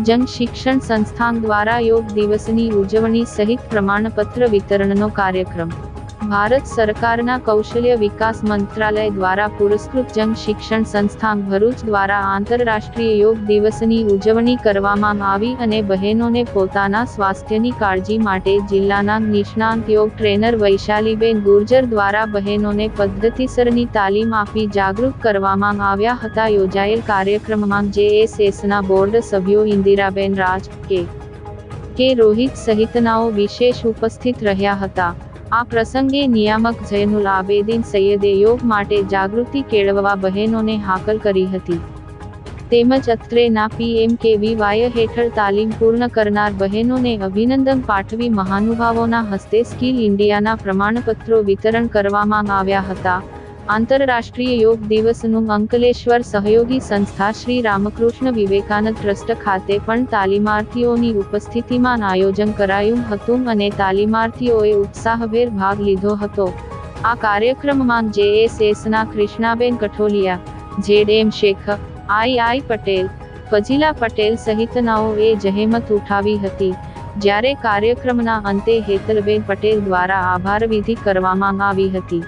જંગ શિક્ષણ સંસ્થાન દ્વારા યોગ દિવસની ઉજવણી સહિત પ્રમાણપત્ર વિતરણનો કાર્યક્રમ. ભારત સરકારના કૌશલ્ય વિકાસ મંત્રાલય દ્વારા પુરસ્કૃત જંગ શિક્ષણ સંસ્થાન ભરૂચ દ્વારા આંતરરાષ્ટ્રીય યોગ દિવસની ઉજવણી કરવામાં આવી અને બહેનોને પોતાના સ્વાસ્થ્યની કાળજી માટે જિલ્લાના નિષ્ણાંત યોગ ટ્રેનર વૈશાલીબેન ગુર્જર દ્વારા બહેનોને પદ્ધતિસરની તાલીમ આપી જાગૃત કરવામાં આવ્યા હતા. યોજાયેલ કાર્યક્રમમાં JSSના બોર્ડ સભ્યો ઇન્દિરાબેન રાજ, કે રોહિત સહિતનાઓ વિશેષ ઉપસ્થિત રહ્યા હતા. આ પ્રસંગે નિયામક ઝૈનુલ આબેદીન સૈયદે યોગ માટે જાગૃતિ કેળવવા બહેનોને હાકલ કરી હતી. તેમજ અત્રેના PMKVY હેઠળ તાલીમ પૂર્ણ કરનાર બહેનોને અભિનંદન પાઠવી મહાનુભાવોના હસ્તે સ્કિલ ઇન્ડિયાના પ્રમાણપત્રો વિતરણ કરવામાં આવ્યા હતા. આંતરરાષ્ટ્રીય યોગ દિવસનું અંકલેશ્વર સહયોગી સંસ્થા શ્રી રામકૃષ્ણ વિવેકાનંદ ટ્રસ્ટ ખાતે પણ તાલીમાર્થીઓની ઉપસ્થિતિમાં આયોજન કરાયું હતું અને તાલીમાર્થીઓએ ઉત્સાહભેર ભાગ લીધો હતો. આ કાર્યક્રમમાં JSSના કૃષ્ણાબેન કઠોલિયા, ZM શેખ, II પટેલ, ફજીલા પટેલ સહિતનાઓએ જહેમત ઉઠાવી હતી. જ્યારે કાર્યક્રમના અંતે હેતલબેન પટેલ દ્વારા આભાર વિધિ કરવામાં આવી હતી.